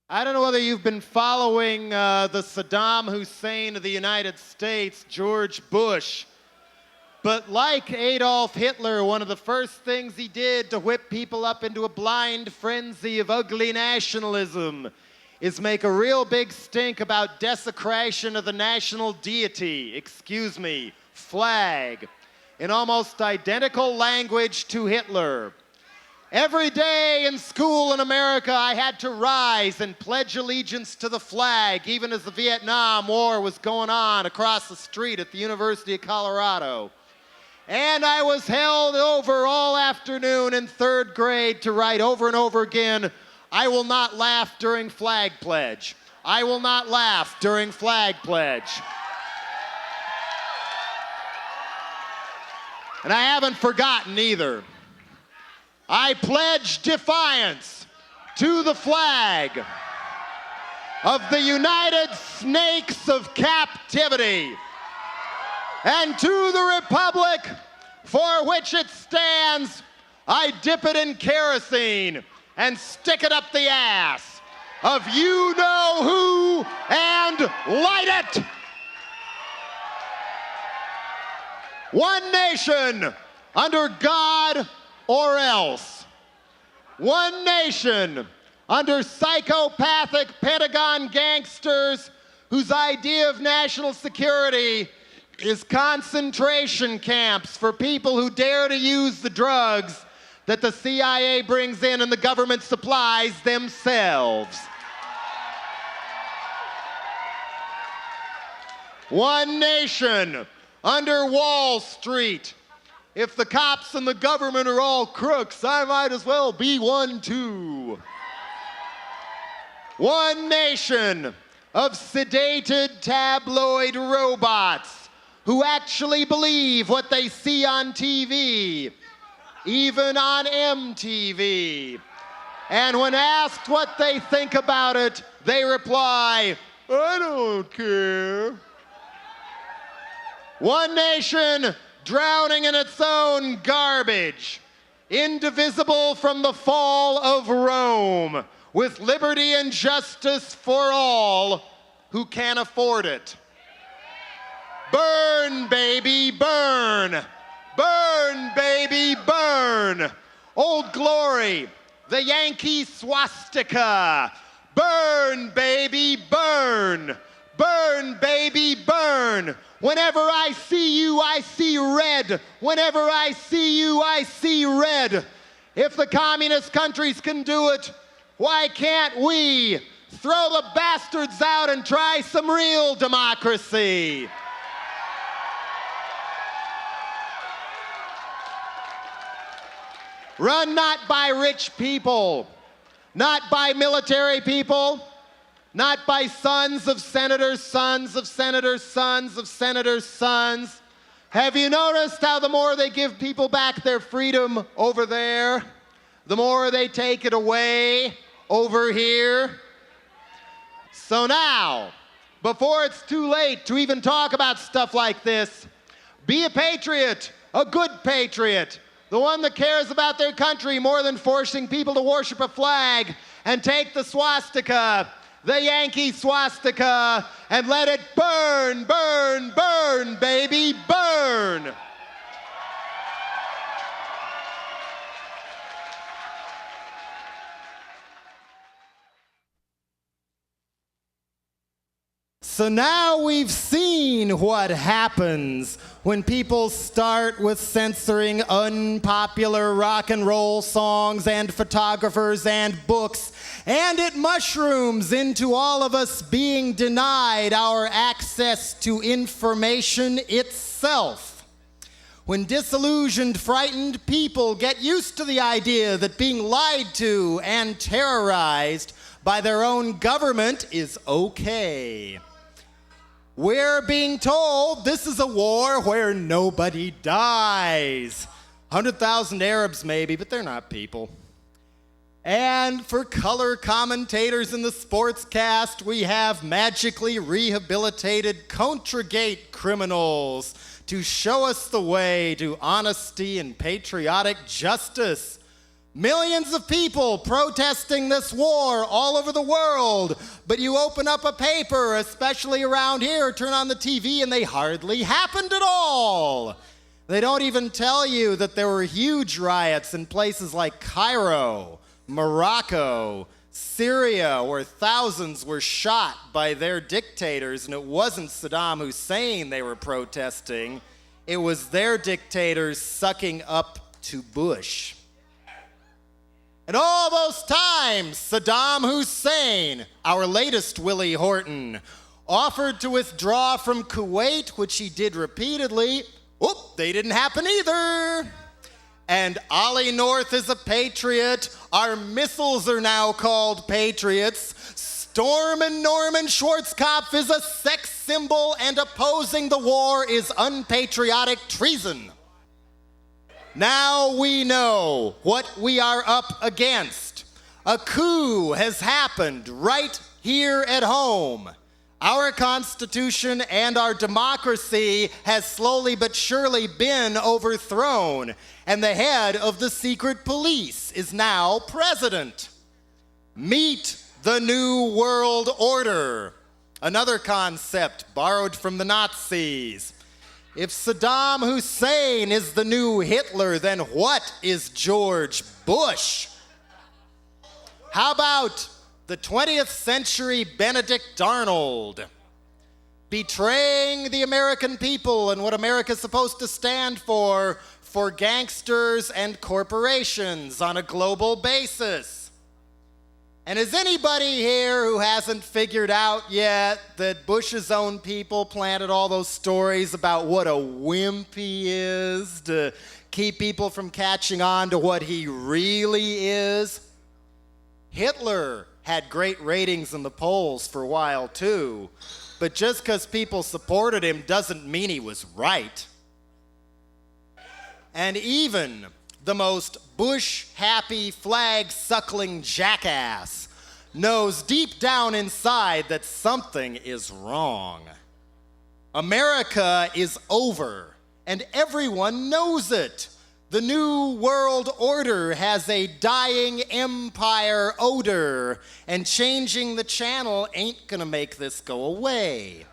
I don't know whether you've been following the Saddam Hussein of the United States, George Bush, but like Adolf Hitler, one of the first things he did to whip people up into a blind frenzy of ugly nationalism is make a real big stink about desecration of the national deity, flag, in almost identical language to Hitler. Every day in school in America, I had to rise and pledge allegiance to the flag, even as the Vietnam War was going on across the street at the University of Colorado. And I was held over all afternoon in third grade to write over and over again, "I will not laugh during flag pledge. I will not laugh during flag pledge." And I haven't forgotten either. I pledge defiance to the flag of the United Snakes of Captivity and to the republic for which it stands. I dip it in kerosene and stick it up the ass of you-know-who and light it. One nation under God or else. One nation under psychopathic Pentagon gangsters whose idea of national security is concentration camps for people who dare to use the drugs that the CIA brings in and the government supplies themselves. One nation under Wall Street. If the cops and the government are all crooks, I might as well be one too. One nation of sedated tabloid robots who actually believe what they see on TV, even on MTV. And when asked what they think about it, they reply, "I don't care." One nation drowning in its own garbage, indivisible from the fall of Rome, with liberty and justice for all who can afford it. Burn, baby, burn. Burn, baby, burn. Old Glory, the Yankee swastika. Burn, baby, burn. Burn, baby, burn. Whenever I see you, I see red. Whenever I see you, I see red. If the communist countries can do it, why can't we? Throw the bastards out and try some real democracy. Run not by rich people, not by military people, not by sons of senators, sons of senators, sons of senators' sons. Have you noticed how the more they give people back their freedom over there, the more they take it away over here? So now, before it's too late to even talk about stuff like this, be a patriot, a good patriot, the one that cares about their country more than forcing people to worship a flag, and take the swastika, the Yankee swastika, and let it burn, burn, burn, baby, burn. So now we've seen what happens when people start with censoring unpopular rock and roll songs and photographers and books, and it mushrooms into all of us being denied our access to information itself. When disillusioned, frightened people get used to the idea that being lied to and terrorized by their own government is okay. We're being told this is a war where nobody dies. 100,000 Arabs maybe, but they're not people. And for color commentators in the sportscast, we have magically rehabilitated Contragate criminals to show us the way to honesty and patriotic justice. Millions of people protesting this war all over the world, but you open up a paper, especially around here, turn on the TV, and they hardly happened at all. They don't even tell you that there were huge riots in places like Cairo, Morocco, Syria, where thousands were shot by their dictators, and it wasn't Saddam Hussein they were protesting. It was their dictators sucking up to Bush. And all those times, Saddam Hussein, our latest Willie Horton, offered to withdraw from Kuwait, which he did repeatedly. Oop, they didn't happen either. And Ollie North is a patriot. Our missiles are now called patriots. Storm and Norman Schwarzkopf is a sex symbol, and opposing the war is unpatriotic treason. Now we know what we are up against. A coup has happened right here at home. Our Constitution and our democracy has slowly but surely been overthrown, and the head of the secret police is now president. Meet the New World Order, another concept borrowed from the Nazis. If Saddam Hussein is the new Hitler, then what is George Bush? How about the 20th century Benedict Arnold, betraying the American people and what America's supposed to stand for gangsters and corporations on a global basis? And is anybody here who hasn't figured out yet that Bush's own people planted all those stories about what a wimp he is to keep people from catching on to what he really is? Hitler had great ratings in the polls for a while too, but just because people supported him doesn't mean he was right. And even the most Bush-happy, flag-suckling jackass knows deep down inside that something is wrong. America is over, and everyone knows it. The New World Order has a dying empire odor, and changing the channel ain't gonna make this go away.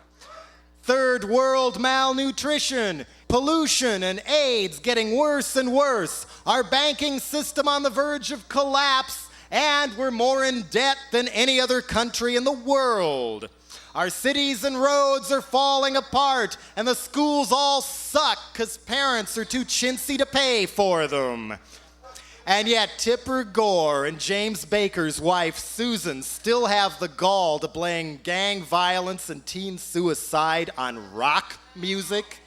Third world malnutrition, pollution, and AIDS getting worse and worse. Our banking system on the verge of collapse, and we're more in debt than any other country in the world. Our cities and roads are falling apart, and the schools all suck because parents are too chintzy to pay for them. And yet Tipper Gore and James Baker's wife, Susan, still have the gall to blame gang violence and teen suicide on rock music.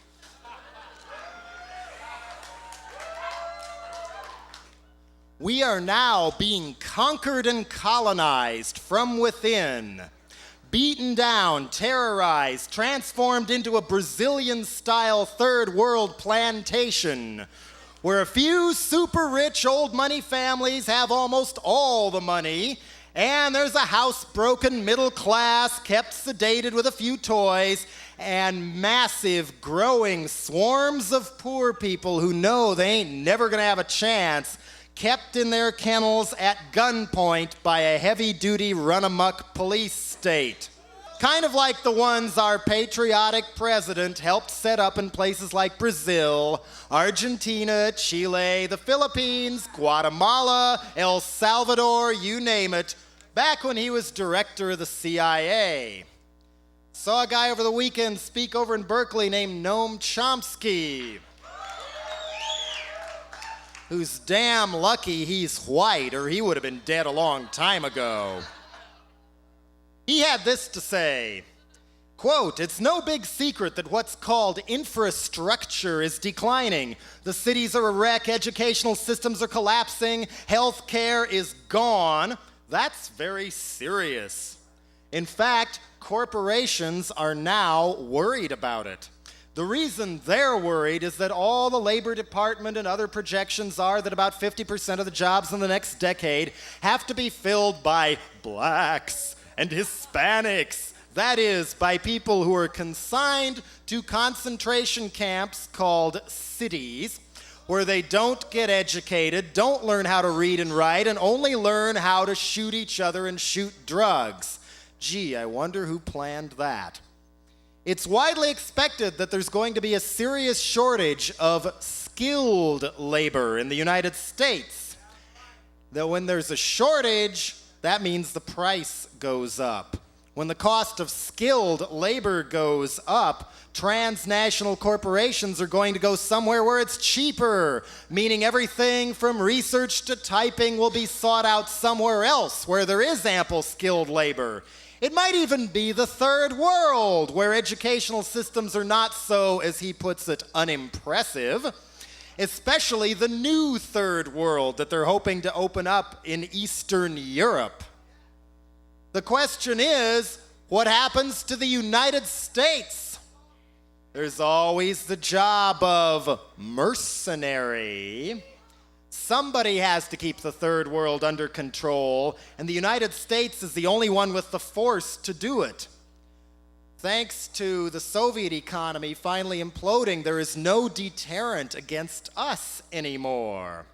We are now being conquered and colonized from within, beaten down, terrorized, transformed into a Brazilian-style third world plantation, where a few super rich old money families have almost all the money, and there's a housebroken middle class kept sedated with a few toys, and massive growing swarms of poor people who know they ain't never gonna have a chance, kept in their kennels at gunpoint by a heavy-duty run-amok police state. Kind of like the ones our patriotic president helped set up in places like Brazil, Argentina, Chile, the Philippines, Guatemala, El Salvador, you name it, back when he was director of the CIA. Saw a guy over the weekend speak over in Berkeley named Noam Chomsky, who's damn lucky he's white, or he would have been dead a long time ago. He had this to say, quote, "It's no big secret that what's called infrastructure is declining. The cities are a wreck, educational systems are collapsing, health care is gone. That's very serious. In fact, corporations are now worried about it. The reason they're worried is that all the Labor Department and other projections are that about 50% of the jobs in the next decade have to be filled by blacks and Hispanics. That is, by people who are consigned to concentration camps called cities, where they don't get educated, don't learn how to read and write, and only learn how to shoot each other and shoot drugs. Gee, I wonder who planned that. It's widely expected that there's going to be a serious shortage of skilled labor in the United States. Though when there's a shortage, that means the price goes up. When the cost of skilled labor goes up, transnational corporations are going to go somewhere where it's cheaper, meaning everything from research to typing will be sought out somewhere else where there is ample skilled labor. It might even be the third world, where educational systems are not so, as he puts it, unimpressive, especially the new third world that they're hoping to open up in Eastern Europe. The question is, what happens to the United States? There's always the job of mercenary. Somebody has to keep the third world under control, and the United States is the only one with the force to do it. Thanks to the Soviet economy finally imploding, there is no deterrent against us anymore.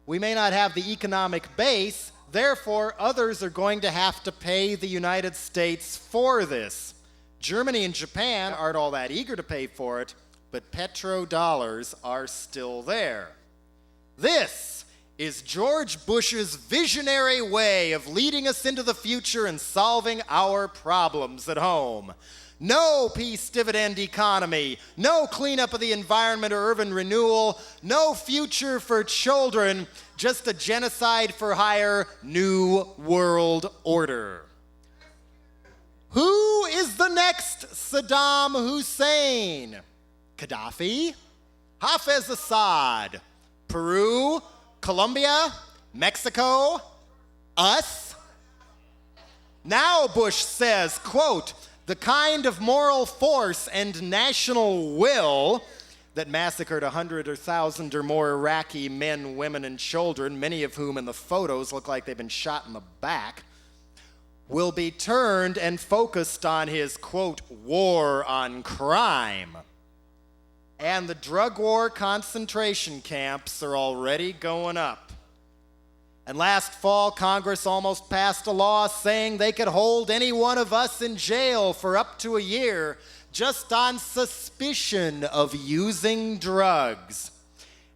We may not have the economic base, therefore others are going to have to pay the United States for this. Germany and Japan aren't all that eager to pay for it, but petrodollars are still there. This is George Bush's visionary way of leading us into the future and solving our problems at home. No peace dividend economy, no cleanup of the environment or urban renewal, no future for children, just a genocide for hire new world order. Who is the next Saddam Hussein? Gaddafi? Hafez Assad? Peru? Colombia? Mexico? Us? Now Bush says, quote, the kind of moral force and national will that massacred 100 or 1,000 or more Iraqi men, women, and children, many of whom in the photos look like they've been shot in the back, will be turned and focused on his, quote, war on crime. And the drug war concentration camps are already going up. And last fall, Congress almost passed a law saying they could hold any one of us in jail for up to a year just on suspicion of using drugs.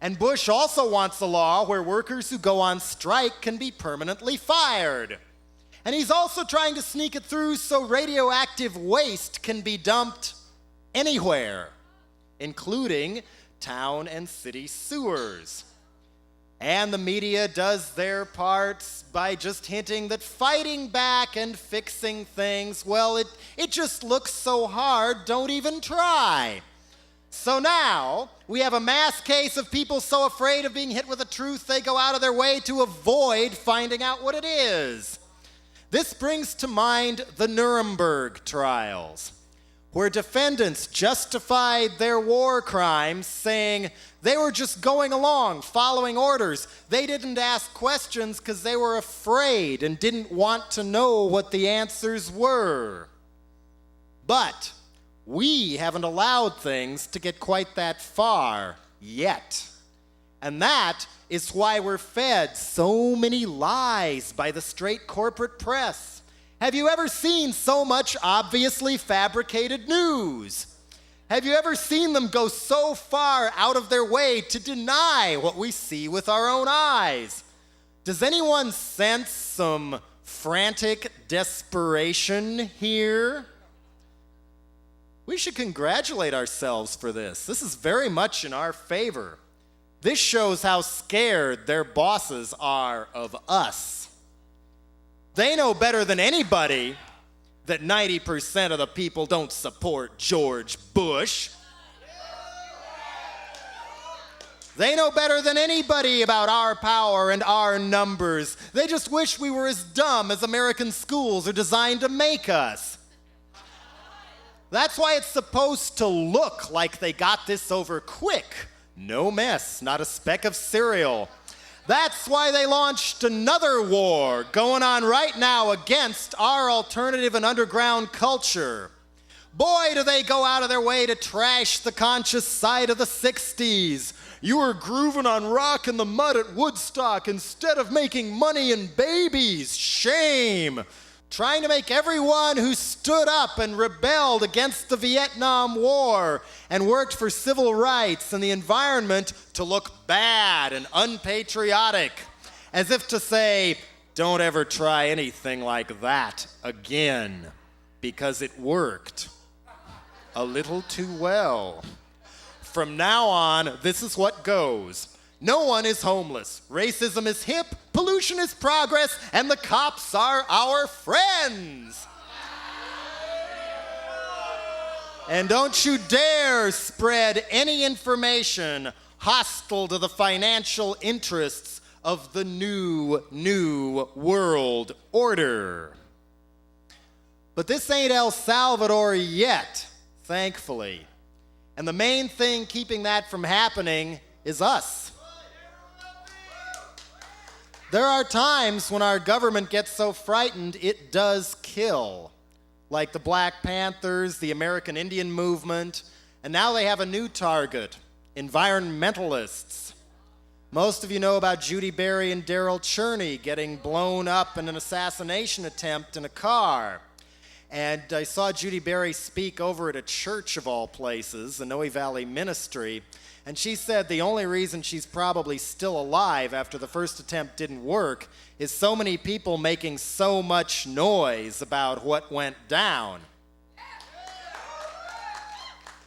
And Bush also wants a law where workers who go on strike can be permanently fired. And he's also trying to sneak it through so radioactive waste can be dumped anywhere, including town and city sewers. And the media does their parts by just hinting that fighting back and fixing things, well, it just looks so hard, don't even try. So now, we have a mass case of people so afraid of being hit with the truth they go out of their way to avoid finding out what it is. This brings to mind the Nuremberg trials, where defendants justified their war crimes saying they were just going along, following orders. They didn't ask questions because they were afraid and didn't want to know what the answers were. But we haven't allowed things to get quite that far yet. And that is why we're fed so many lies by the straight corporate press. Have you ever seen so much obviously fabricated news? Have you ever seen them go so far out of their way to deny what we see with our own eyes? Does anyone sense some frantic desperation here? We should congratulate ourselves for this. This is very much in our favor. This shows how scared their bosses are of us. They know better than anybody that 90% of the people don't support George Bush. They know better than anybody about our power and our numbers. They just wish we were as dumb as American schools are designed to make us. That's why it's supposed to look like they got this over quick. No mess, not a speck of cereal. That's why they launched another war going on right now against our alternative and underground culture. Boy, do they go out of their way to trash the conscious side of the 60s. You were grooving on rock in the mud at Woodstock instead of making money and babies. Shame. Trying to make everyone who stood up and rebelled against the Vietnam War and worked for civil rights and the environment to look bad and unpatriotic. As if to say, don't ever try anything like that again, because it worked a little too well. From now on, this is what goes. No one is homeless. Racism is hip, pollution is progress, and the cops are our friends. And don't you dare spread any information hostile to the financial interests of the new world order. But this ain't El Salvador yet, thankfully. And the main thing keeping that from happening is us. There are times when our government gets so frightened it does kill, like the Black Panthers, the American Indian movement, and now they have a new target, environmentalists. Most of you know about Judy Berry and Daryl Cherney getting blown up in an assassination attempt in a car. And I saw Judy Berry speak over at a church of all places, the Noe Valley Ministry, and she said the only reason she's probably still alive after the first attempt didn't work is so many people making so much noise about what went down.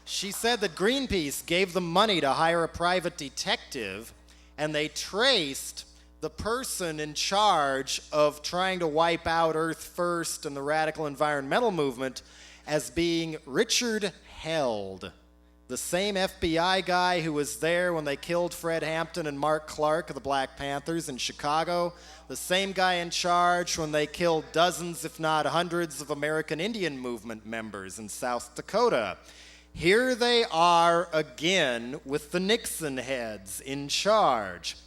She said that Greenpeace gave them money to hire a private detective, and they traced the person in charge of trying to wipe out Earth First and the radical environmental movement as being Richard Held, the same FBI guy who was there when they killed Fred Hampton and Mark Clark of the Black Panthers in Chicago, the same guy in charge when they killed dozens, if not hundreds, of American Indian movement members in South Dakota. Here they are again with the Nixon heads in charge.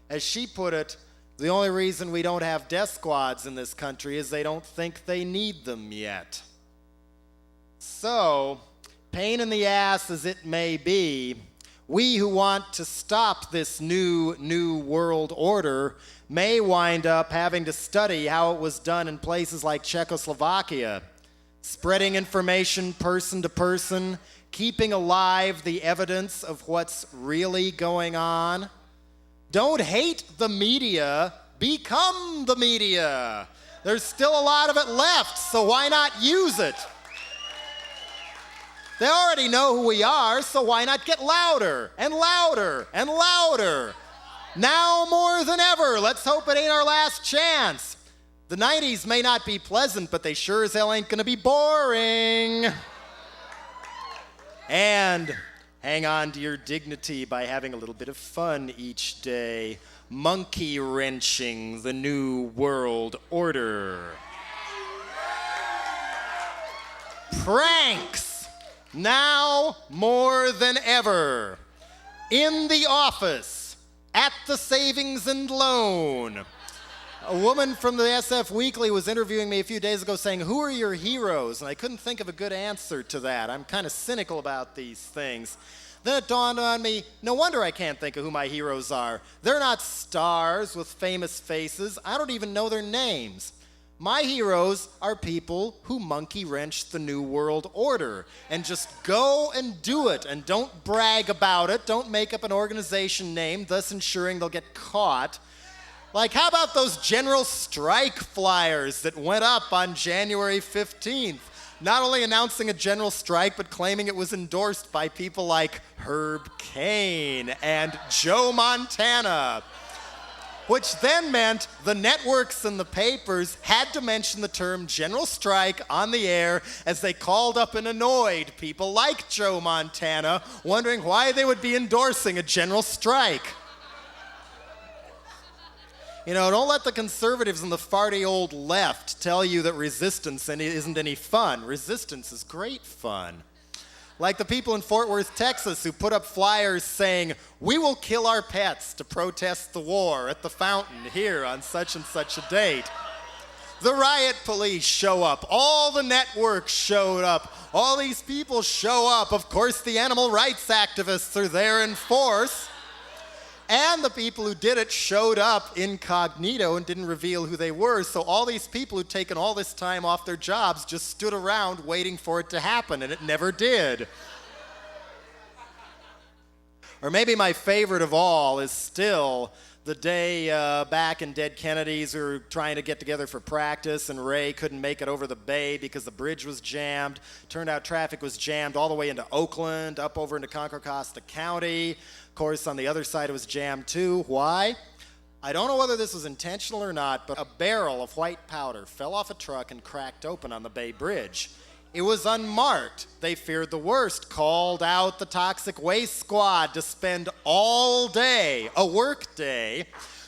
As she put it, the only reason we don't have death squads in this country is they don't think they need them yet. So, pain in the ass as it may be, we who want to stop this new world order may wind up having to study how it was done in places like Czechoslovakia, spreading information person to person, keeping alive the evidence of what's really going on. Don't hate the media, become the media. There's still a lot of it left, so why not use it? They already know who we are, so why not get louder and louder and louder? Now more than ever, let's hope it ain't our last chance. The 90s may not be pleasant, but they sure as hell ain't gonna be boring. And hang on to your dignity by having a little bit of fun each day, monkey wrenching the new world order. Pranks, now more than ever. In the office, at the savings and loan. A woman from the SF Weekly was interviewing me a few days ago saying, who are your heroes? And I couldn't think of a good answer to that. I'm kind of cynical about these things. Then it dawned on me, no wonder I can't think of who my heroes are. They're not stars with famous faces. I don't even know their names. My heroes are people who monkey wrench the New World Order and just go and do it and don't brag about it. Don't make up an organization name, thus ensuring they'll get caught. Like, how about those general strike flyers that went up on January 15th? Not only announcing a general strike, but claiming it was endorsed by people like Herb Cain and Joe Montana. Which then meant the networks and the papers had to mention the term general strike on the air as they called up and annoyed people like Joe Montana, wondering why they would be endorsing a general strike. You know, don't let the conservatives and the farty old left tell you that resistance isn't any fun. Resistance is great fun. Like the people in Fort Worth, Texas, who put up flyers saying, we will kill our pets to protest the war at the fountain here on such and such a date. The riot police show up. All the networks showed up. All these people show up. Of course, the animal rights activists are there in force. And the people who did it showed up incognito and didn't reveal who they were. So all these people who'd taken all this time off their jobs just stood around waiting for it to happen, and it never did. Or maybe my favorite of all is still the day back in Dead Kennedys, we were trying to get together for practice, and Ray couldn't make it over the bay because the bridge was jammed. Turned out traffic was jammed all the way into Oakland, up over into Contra Costa County. Of course, on the other side it was jammed too. Why? I don't know whether this was intentional or not, but a barrel of white powder fell off a truck and cracked open on the Bay Bridge. It was unmarked. They feared the worst, called out the toxic waste squad to spend all day, a work day,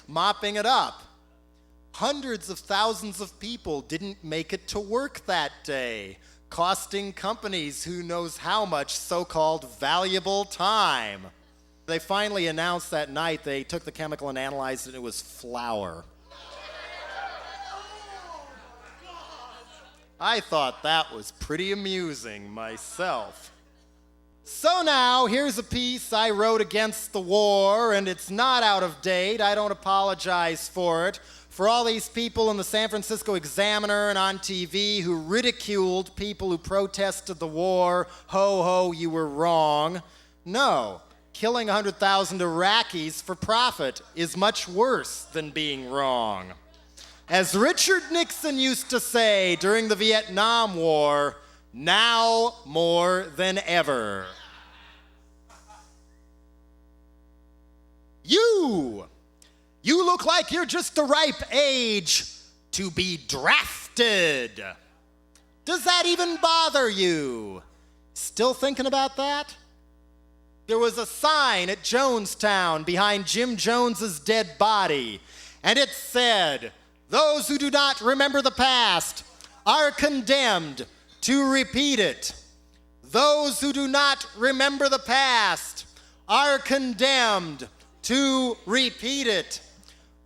mopping it up. Hundreds of thousands of people didn't make it to work that day, costing companies who knows how much so-called valuable time. They finally announced that night they took the chemical and analyzed it, and it was flour. I thought that was pretty amusing myself. So now, here's a piece I wrote against the war, and it's not out of date. I don't apologize for it. For all these people in the San Francisco Examiner and on TV who ridiculed people who protested the war, ho ho, you were wrong. No, killing 100,000 Iraqis for profit is much worse than being wrong. As Richard Nixon used to say during the Vietnam War, now more than ever. You look like you're just the ripe age to be drafted. Does that even bother you? Still thinking about that? There was a sign at Jonestown behind Jim Jones's dead body, and it said, "Those who do not remember the past are condemned to repeat it. Those who do not remember the past are condemned to repeat it."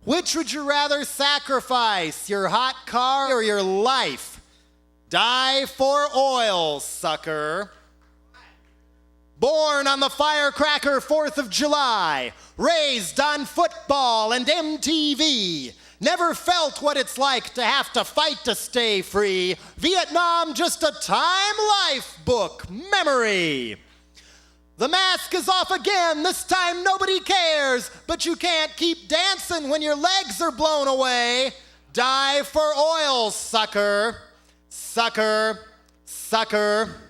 Which would you rather sacrifice, your hot car or your life? Die for oil, sucker. Born on the firecracker 4th of July, raised on football and MTV, never felt what it's like to have to fight to stay free. Vietnam, just a Time Life book memory. The mask is off again, this time nobody cares, but you can't keep dancing when your legs are blown away. Die for oil, sucker. Sucker, sucker.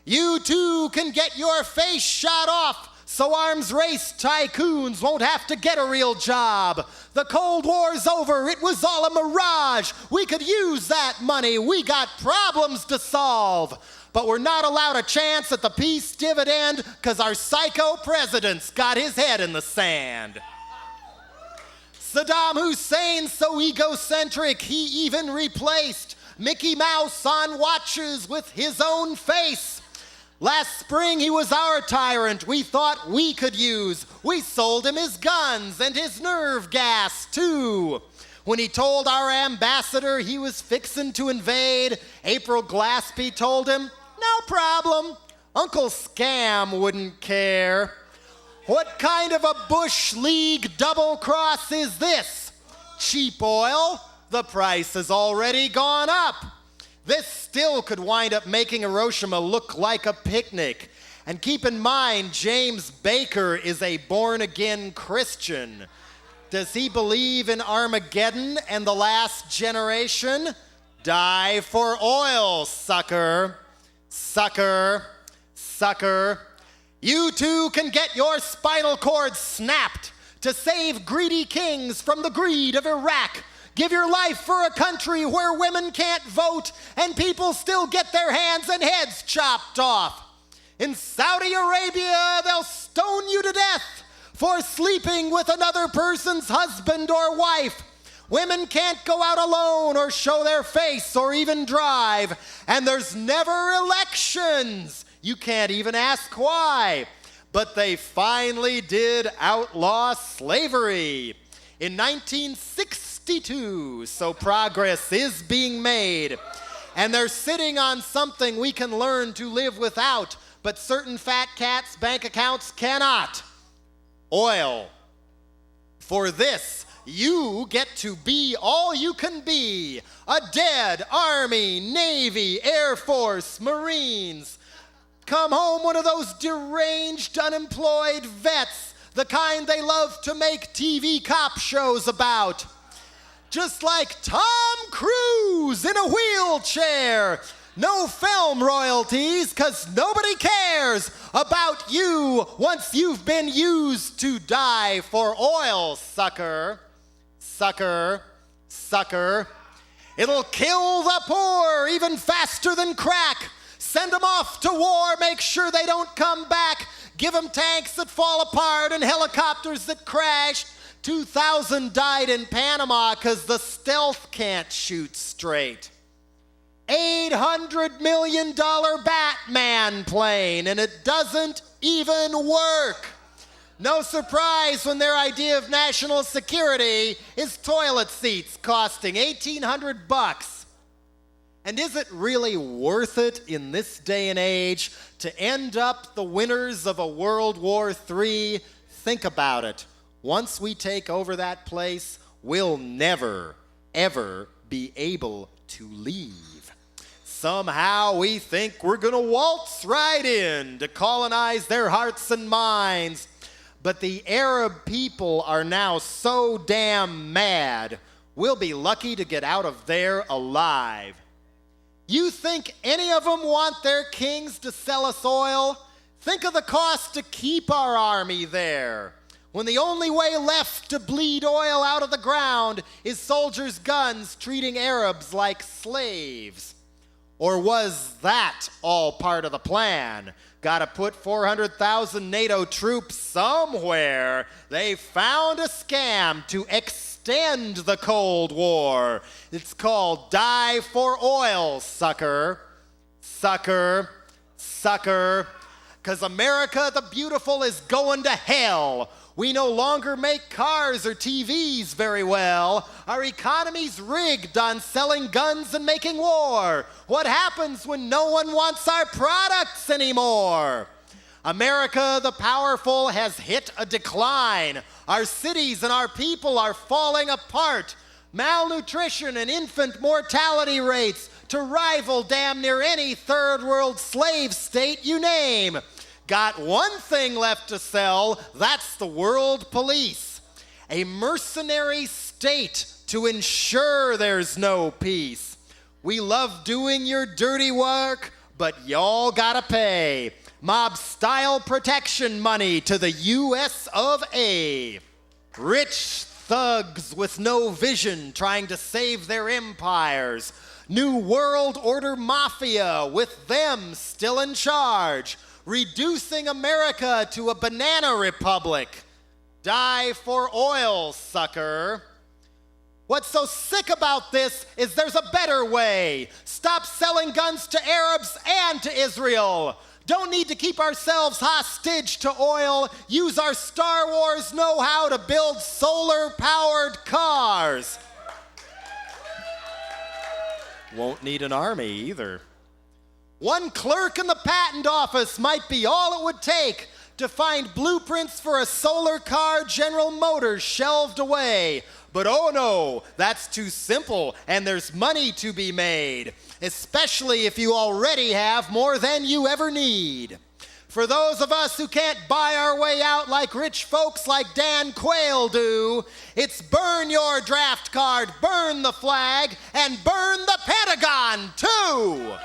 You too can get your face shot off so arms race tycoons won't have to get a real job. The Cold War's over, it was all a mirage. We could use that money, we got problems to solve. But we're not allowed a chance at the peace dividend because our psycho president's got his head in the sand. Saddam Hussein's so egocentric, he even replaced Mickey Mouse on watches with his own face. Last spring, he was our tyrant we thought we could use. We sold him his guns and his nerve gas, too. When he told our ambassador he was fixin' to invade, April Glaspie told him, "No problem. Uncle Scam wouldn't care." What kind of a Bush League double cross is this? Cheap oil? The price has already gone up. This still could wind up making Hiroshima look like a picnic. And keep in mind, James Baker is a born-again Christian. Does he believe in Armageddon and the last generation? Die for oil, sucker. Sucker. Sucker. You too can get your spinal cord snapped to save greedy kings from the greed of Iraq. Give your life for a country where women can't vote and people still get their hands and heads chopped off. In Saudi Arabia, they'll stone you to death for sleeping with another person's husband or wife. Women can't go out alone or show their face or even drive. And there's never elections. You can't even ask why. But they finally did outlaw slavery. in 1962, so progress is being made. And they're sitting on something we can learn to live without, but certain fat cats' bank accounts cannot. Oil. For this, you get to be all you can be. A dead Army, Navy, Air Force, Marines. Come home one of those deranged, unemployed vets, the kind they love to make TV cop shows about. Just like Tom Cruise in a wheelchair. No film royalties, 'cause nobody cares about you once you've been used to die for oil, sucker. Sucker, sucker. It'll kill the poor even faster than crack. Send them off to war, make sure they don't come back. Give them tanks that fall apart and helicopters that crash. 2,000 died in Panama because the stealth can't shoot straight. $800 million Batman plane, and it doesn't even work. No surprise when their idea of national security is toilet seats costing $1,800. And is it really worth it in this day and age to end up the winners of a World War III? Think about it. Once we take over that place, we'll never, ever be able to leave. Somehow we think we're gonna waltz right in to colonize their hearts and minds. But the Arab people are now so damn mad, we'll be lucky to get out of there alive. You think any of them want their kings to sell us oil? Think of the cost to keep our army there, when the only way left to bleed oil out of the ground is soldiers' guns treating Arabs like slaves. Or was that all part of the plan? Gotta put 400,000 NATO troops somewhere. They found a scam to extend the Cold War. It's called Die for Oil, sucker. Sucker. Sucker. 'Cause America the Beautiful is going to hell. We no longer make cars or TVs very well. Our economy's rigged on selling guns and making war. What happens when no one wants our products anymore? America the Powerful has hit a decline. Our cities and our people are falling apart. Malnutrition and infant mortality rates to rival damn near any third world slave state you name. Got one thing left to sell, that's the world police. A mercenary state to ensure there's no peace. We love doing your dirty work, but y'all gotta pay. Mob-style protection money to the US of A. Rich thugs with no vision trying to save their empires. New World Order Mafia with them still in charge. Reducing America to a banana republic. Die for oil, sucker. What's so sick about this is there's a better way. Stop selling guns to Arabs and to Israel. Don't need to keep ourselves hostage to oil. Use our Star Wars know-how to build solar-powered cars. Won't need an army either. One clerk in the patent office might be all it would take to find blueprints for a solar car General Motors shelved away. But oh no, that's too simple, and there's money to be made, especially if you already have more than you ever need. For those of us who can't buy our way out like rich folks like Dan Quayle do, it's burn your draft card, burn the flag, and burn the Pentagon too!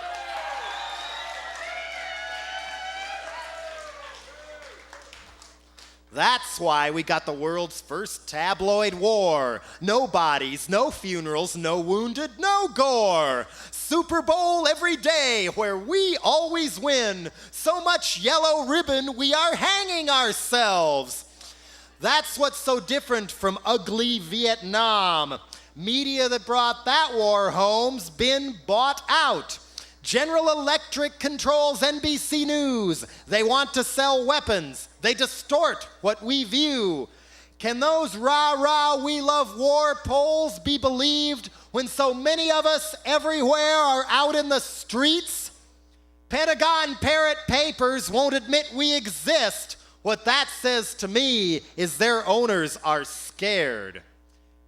That's why we got the world's first tabloid war. No bodies, no funerals, no wounded, no gore. Super Bowl every day where we always win. So much yellow ribbon we are hanging ourselves. That's what's so different from ugly Vietnam. Media that brought that war home's been bought out. General Electric controls NBC News. They want to sell weapons. They distort what we view. Can those rah-rah we love war polls be believed when so many of us everywhere are out in the streets? Pentagon parrot papers won't admit we exist. What that says to me is their owners are scared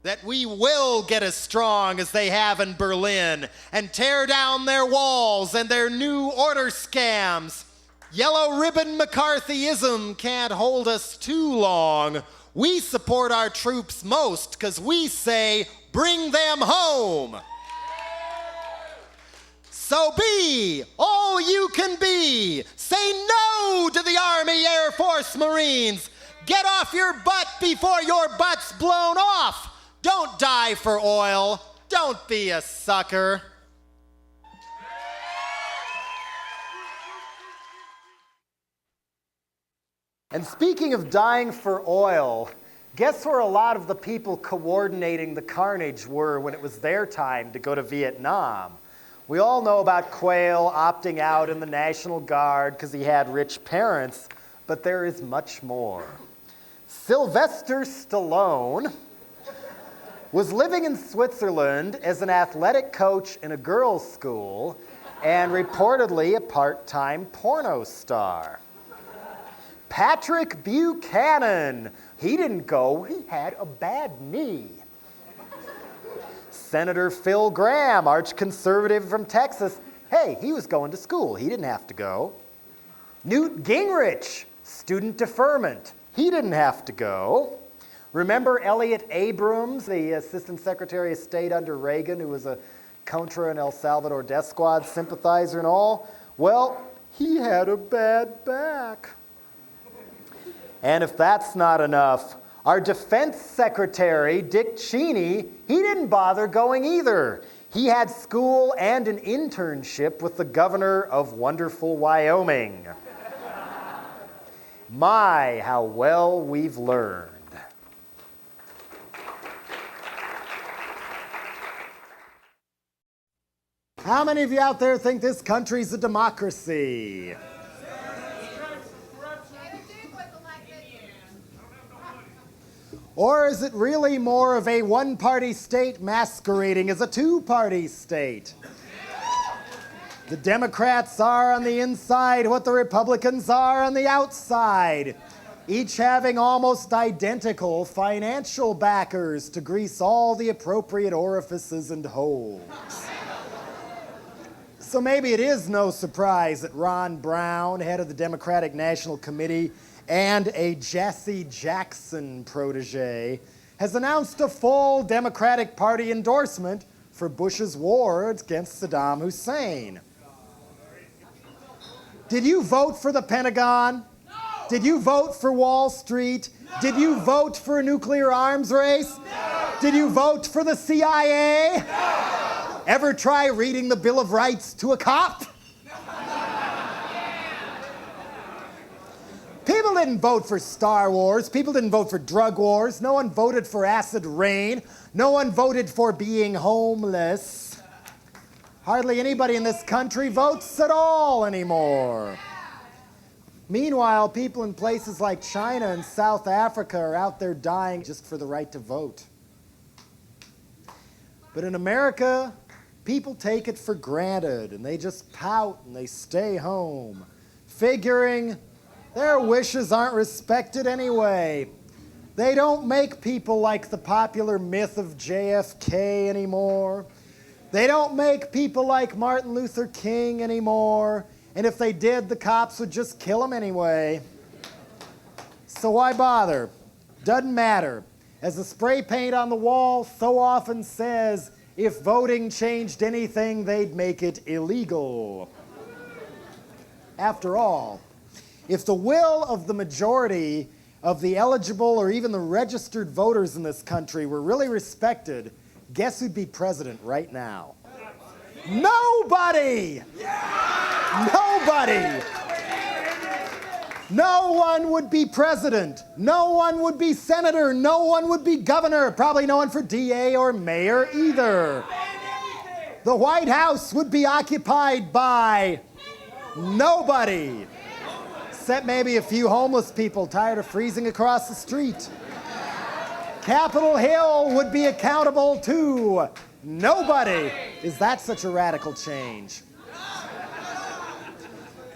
that we will get as strong as they have in Berlin and tear down their walls and their new order scams. Yellow ribbon McCarthyism can't hold us too long. We support our troops most because we say, bring them home. So be all you can be. Say no to the Army, Air Force, Marines. Get off your butt before your butt's blown off. Don't die for oil. Don't be a sucker. And speaking of dying for oil, guess where a lot of the people coordinating the carnage were when it was their time to go to Vietnam? We all know about Quayle opting out in the National Guard because he had rich parents, but there is much more. Sylvester Stallone was living in Switzerland as an athletic coach in a girls' school and reportedly a part-time porno star. Patrick Buchanan, he didn't go, he had a bad knee. Senator Phil Gramm, arch-conservative from Texas, hey, he was going to school, he didn't have to go. Newt Gingrich, student deferment, he didn't have to go. Remember Elliot Abrams, the Assistant Secretary of State under Reagan, who was a Contra and El Salvador Death Squad sympathizer and all? Well, he had a bad back. And if that's not enough, our Defense Secretary, Dick Cheney, he didn't bother going either. He had school and an internship with the governor of wonderful Wyoming. My, how well we've learned. How many of you out there think this country's a democracy? Or is it really more of a one-party state masquerading as a two-party state? The Democrats are on the inside what the Republicans are on the outside, each having almost identical financial backers to grease all the appropriate orifices and holes. So maybe it is no surprise that Ron Brown, head of the Democratic National Committee, and a Jesse Jackson protege, has announced a full Democratic Party endorsement for Bush's war against Saddam Hussein. Did you vote for the Pentagon? No! Did you vote for Wall Street? No! Did you vote for a nuclear arms race? No! Did you vote for the CIA? No! Ever try reading the Bill of Rights to a cop? People didn't vote for Star Wars. People didn't vote for drug wars. No one voted for acid rain. No one voted for being homeless. Hardly anybody in this country votes at all anymore. Meanwhile, people in places like China and South Africa are out there dying just for the right to vote. But in America, people take it for granted and they just pout and they stay home, figuring their wishes aren't respected anyway. They don't make people like the popular myth of JFK anymore. They don't make people like Martin Luther King anymore. And if they did, the cops would just kill them anyway. So why bother? Doesn't matter. As the spray paint on the wall so often says, if voting changed anything, they'd make it illegal. After all, if the will of the majority of the eligible or even the registered voters in this country were really respected, guess who'd be president right now? Nobody! Nobody! No one would be president. No one would be senator. No one would be governor. Probably no one for DA or mayor either. The White House would be occupied by nobody. Except maybe a few homeless people tired of freezing across the street. Capitol Hill would be accountable to nobody. Is that such a radical change?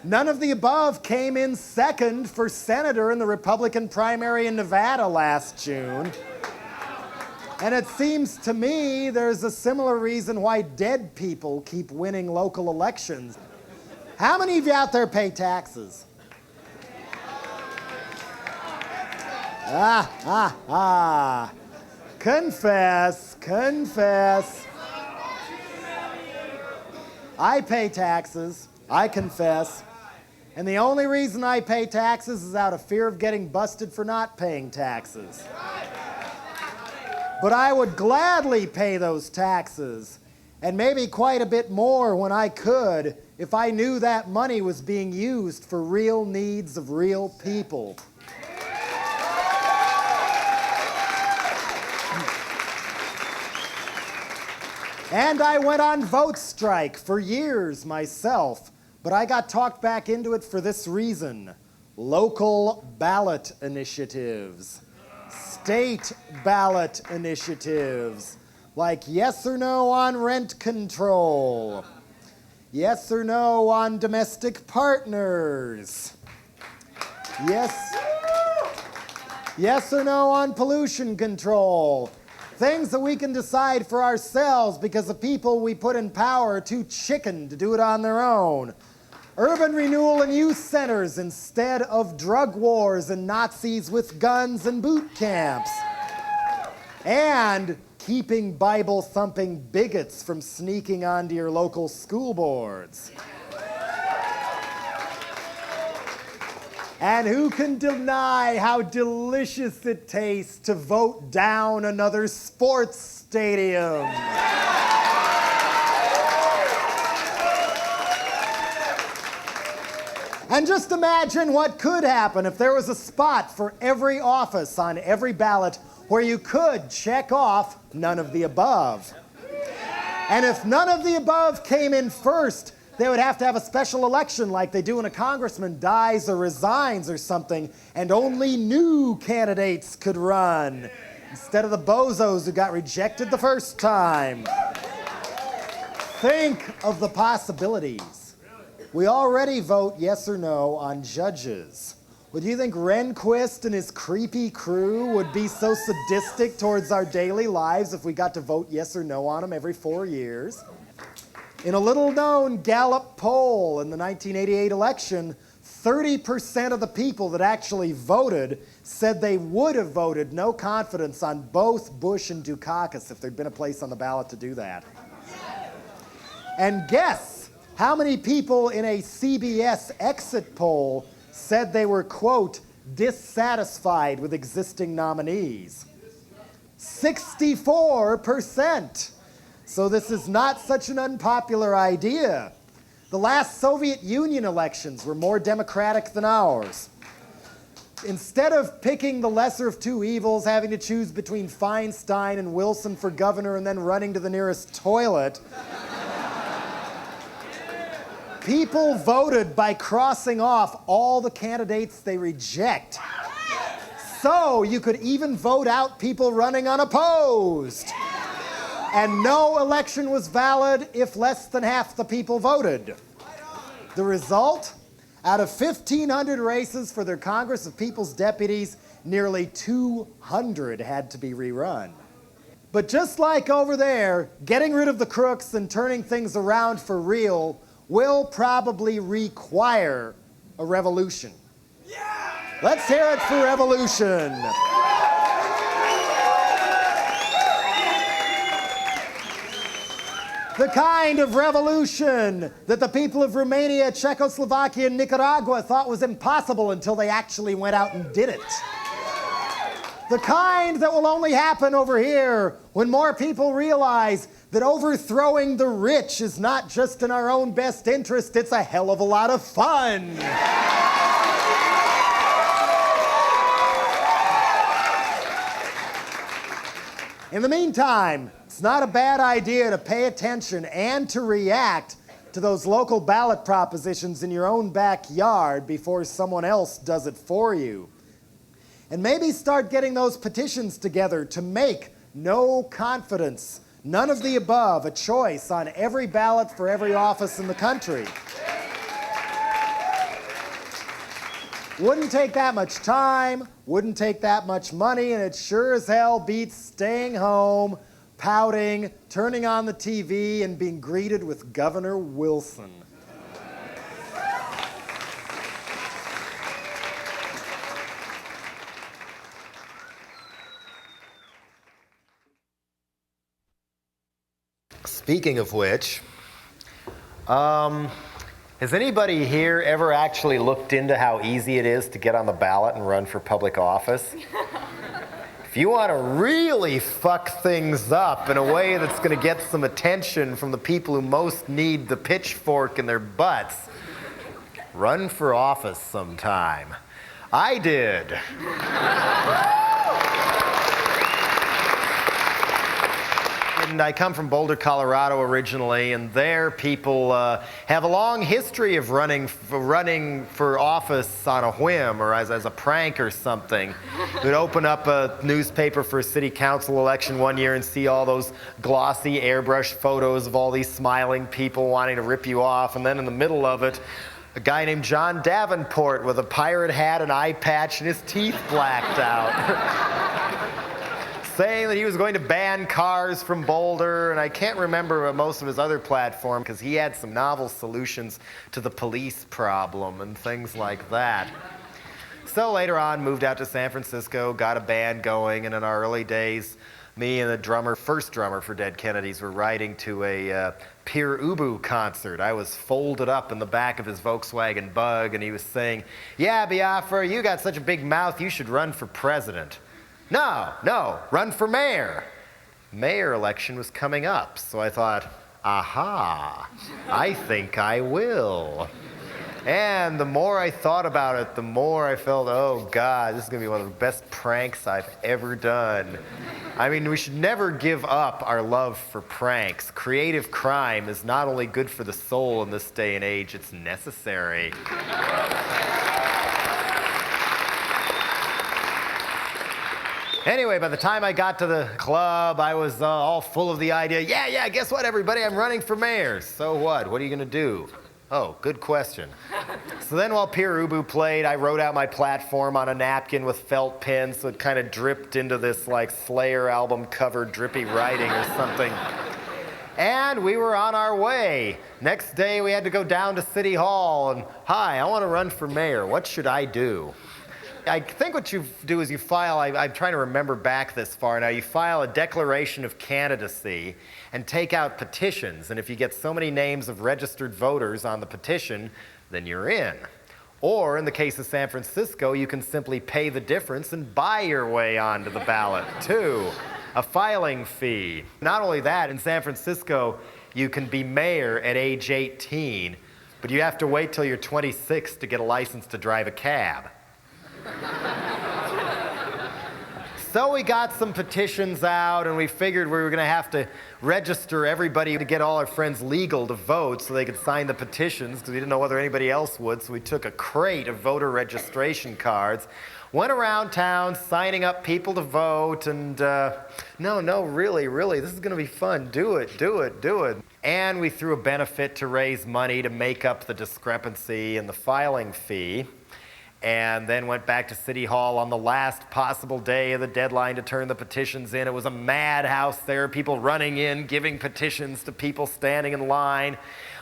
None of the above came in second for senator in the Republican primary in Nevada last June. And it seems to me there's a similar reason why dead people keep winning local elections. How many of you out there pay taxes? Confess, confess. I pay taxes, I confess. And the only reason I pay taxes is out of fear of getting busted for not paying taxes. But I would gladly pay those taxes, and maybe quite a bit more when I could, if I knew that money was being used for real needs of real people. And I went on vote strike for years myself, but I got talked back into it for this reason: local ballot initiatives. State ballot initiatives, like yes or no on rent control, yes or no on domestic partners, yes or no on pollution control, things that we can decide for ourselves because the people we put in power are too chicken to do it on their own. Urban renewal and youth centers instead of drug wars and Nazis with guns and boot camps. And keeping Bible-thumping bigots from sneaking onto your local school boards. And who can deny how delicious it tastes to vote down another sports stadium? And just imagine what could happen if there was a spot for every office on every ballot where you could check off none of the above. And if none of the above came in first, they would have to have a special election like they do when a congressman dies or resigns or something, and only new candidates could run, instead of the bozos who got rejected the first time. Think of the possibilities. We already vote yes or no on judges. Would you think Rehnquist and his creepy crew would be so sadistic towards our daily lives if we got to vote yes or no on them every 4 years? In a little-known Gallup poll in the 1988 election, 30% of the people that actually voted said they would have voted no confidence on both Bush and Dukakis if there'd been a place on the ballot to do that. And guess how many people in a CBS exit poll said they were, quote, dissatisfied with existing nominees? 64%. So this is not such an unpopular idea. The last Soviet Union elections were more democratic than ours. Instead of picking the lesser of two evils, having to choose between Feinstein and Wilson for governor and then running to the nearest toilet, people voted by crossing off all the candidates they reject. So you could even vote out people running unopposed. And no election was valid if less than half the people voted. The result? Out of 1,500 races for their Congress of People's Deputies, nearly 200 had to be rerun. But just like over there, getting rid of the crooks and turning things around for real will probably require a revolution. Yeah! Let's hear it for revolution. The kind of revolution that the people of Romania, Czechoslovakia, and Nicaragua thought was impossible until they actually went out and did it. The kind that will only happen over here when more people realize that overthrowing the rich is not just in our own best interest, it's a hell of a lot of fun. In the meantime, it's not a bad idea to pay attention and to react to those local ballot propositions in your own backyard before someone else does it for you. And maybe start getting those petitions together to make no confidence, none of the above, a choice on every ballot for every office in the country. Wouldn't take that much time, wouldn't take that much money, and it sure as hell beats staying home, pouting, turning on the TV, and being greeted with Governor Wilson. Speaking of which, has anybody here ever actually looked into how easy it is to get on the ballot and run for public office? If you want to really fuck things up in a way that's going to get some attention from the people who most need the pitchfork in their butts, run for office sometime. I did. And I come from Boulder, Colorado originally, and there people have a long history of running for office on a whim or as a prank or something. We'd open up a newspaper for a city council election one year and see all those glossy airbrush photos of all these smiling people wanting to rip you off, and then in the middle of it, a guy named John Davenport with a pirate hat and eye patch and his teeth blacked out. Saying that he was going to ban cars from Boulder, and I can't remember most of his other platform because he had some novel solutions to the police problem and things like that. So later on, moved out to San Francisco, got a band going, and in our early days, me and the first drummer for Dead Kennedys were riding to a Pierre Ubu concert. I was folded up in the back of his Volkswagen Bug, and he was saying, "Yeah, Biafra, you got such a big mouth, you should run for president." No, run for mayor. Mayor election was coming up, so I thought, aha, I think I will. And the more I thought about it, the more I felt, oh God, this is gonna be one of the best pranks I've ever done. I mean, we should never give up our love for pranks. Creative crime is not only good for the soul in this day and age, it's necessary. Anyway, by the time I got to the club, I was all full of the idea, yeah, guess what, everybody? I'm running for mayor. So what? What are you going to do? Oh, good question. So then while Pierre Ubu played, I wrote out my platform on a napkin with felt pins, so it kind of dripped into this like Slayer album cover drippy writing or something. And we were on our way. Next day, we had to go down to City Hall and, hi, I want to run for mayor. What should I do? I think what you do is you file, I'm trying to remember back this far now, you file a declaration of candidacy and take out petitions. And if you get so many names of registered voters on the petition, then you're in. Or in the case of San Francisco, you can simply pay the difference and buy your way onto the ballot too. A filing fee. Not only that, in San Francisco, you can be mayor at age 18, but you have to wait till you're 26 to get a license to drive a cab. So we got some petitions out, and we figured we were going to have to register everybody to get all our friends legal to vote so they could sign the petitions, because we didn't know whether anybody else would. So we took a crate of voter registration cards, went around town signing up people to vote, and no, really, this is going to be fun. Do it. And we threw a benefit to raise money to make up the discrepancy in the filing fee. And then went back to City Hall on the last possible day of the deadline to turn the petitions in. It was a madhouse there, people running in, giving petitions to people standing in line.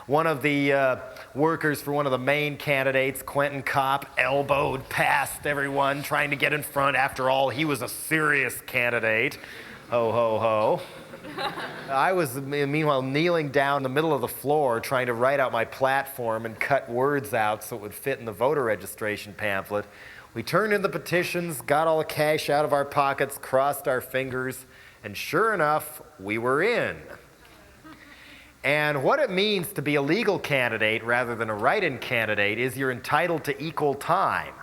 One of the workers for one of the main candidates, Quentin Kopp, elbowed past everyone trying to get in front. After all, he was a serious candidate. Ho, ho, ho. I was, meanwhile, kneeling down in the middle of the floor trying to write out my platform and cut words out so it would fit in the voter registration pamphlet. We turned in the petitions, got all the cash out of our pockets, crossed our fingers, and sure enough, we were in. And what it means to be a legal candidate rather than a write-in candidate is you're entitled to equal time.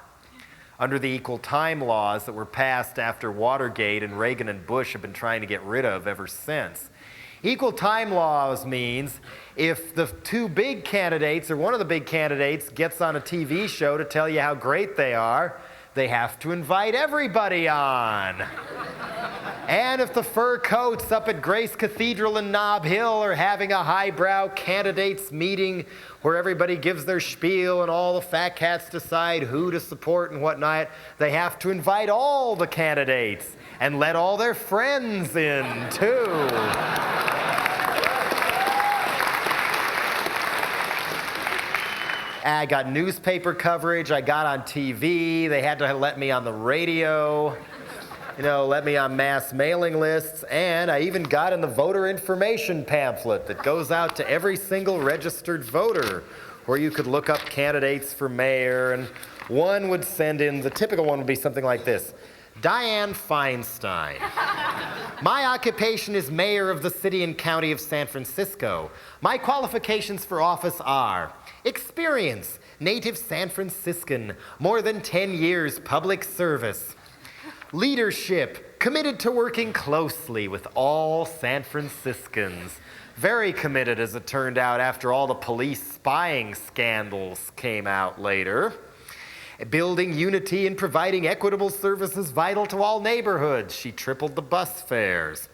Under the equal time laws that were passed after Watergate and Reagan and Bush have been trying to get rid of ever since. Equal time laws means if the two big candidates or one of the big candidates gets on a TV show to tell you how great they are, they have to invite everybody on. And if the fur coats up at Grace Cathedral in Nob Hill are having a highbrow candidates meeting where everybody gives their spiel and all the fat cats decide who to support and whatnot, they have to invite all the candidates and let all their friends in, too. I got newspaper coverage, I got on TV, they had to let me on the radio, let me on mass mailing lists, and I even got in the voter information pamphlet that goes out to every single registered voter, where you could look up candidates for mayor, and one would send in, the typical one would be something like this. Dianne Feinstein. My occupation is mayor of the city and county of San Francisco. My qualifications for office are experience, native San Franciscan, more than 10 years public service. Leadership, committed to working closely with all San Franciscans. Very committed, as it turned out, after all the police spying scandals came out later. Building unity and providing equitable services vital to all neighborhoods. She tripled the bus fares.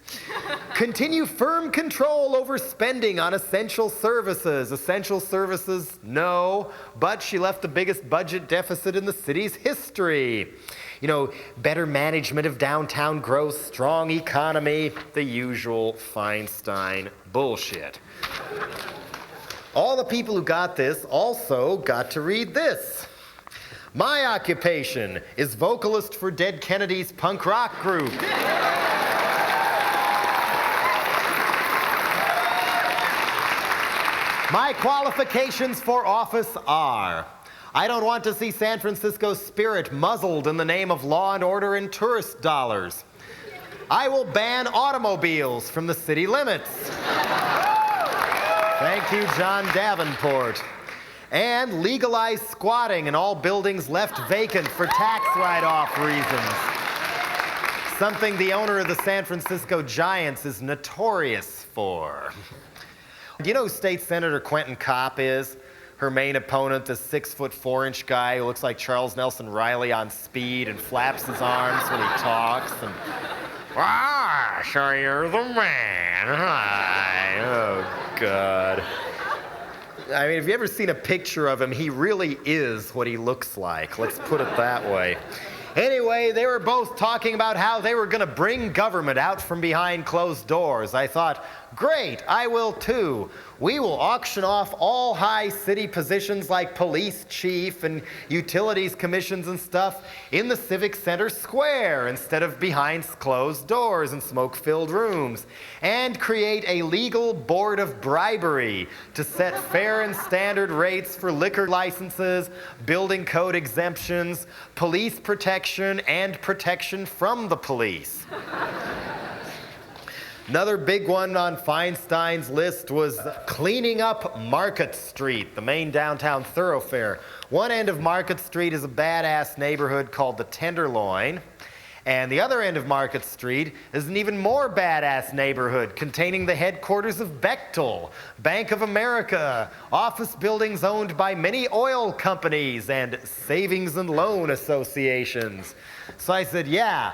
Continue firm control over spending on essential services. Essential services, no, but she left the biggest budget deficit in the city's history. Better management of downtown growth, strong economy, the usual Feinstein bullshit. All the people who got this also got to read this. My occupation is vocalist for Dead Kennedy's punk rock group. My qualifications for office are, I don't want to see San Francisco's spirit muzzled in the name of law and order and tourist dollars. I will ban automobiles from the city limits. Thank you, John Davenport. And legalize squatting in all buildings left vacant for tax write-off reasons. Something the owner of the San Francisco Giants is notorious for. Do you know who State Senator Quentin Kopp is? Her main opponent, this 6'4" guy who looks like Charles Nelson Riley on speed and flaps his arms when he talks. And, so you're the man. Hi. Oh, God. I mean, have you ever seen a picture of him? He really is what he looks like. Let's put it that way. Anyway, they were both talking about how they were going to bring government out from behind closed doors. I thought, great, I will too. We will auction off all high city positions like police chief and utilities commissions and stuff in the Civic Center Square instead of behind closed doors and smoke-filled rooms, and create a legal board of bribery to set fair and standard rates for liquor licenses, building code exemptions, police protection, and protection from the police. Another big one on Feinstein's list was cleaning up Market Street, the main downtown thoroughfare. One end of Market Street is a badass neighborhood called the Tenderloin, and the other end of Market Street is an even more badass neighborhood containing the headquarters of Bechtel, Bank of America, office buildings owned by many oil companies and savings and loan associations. So I said, yeah,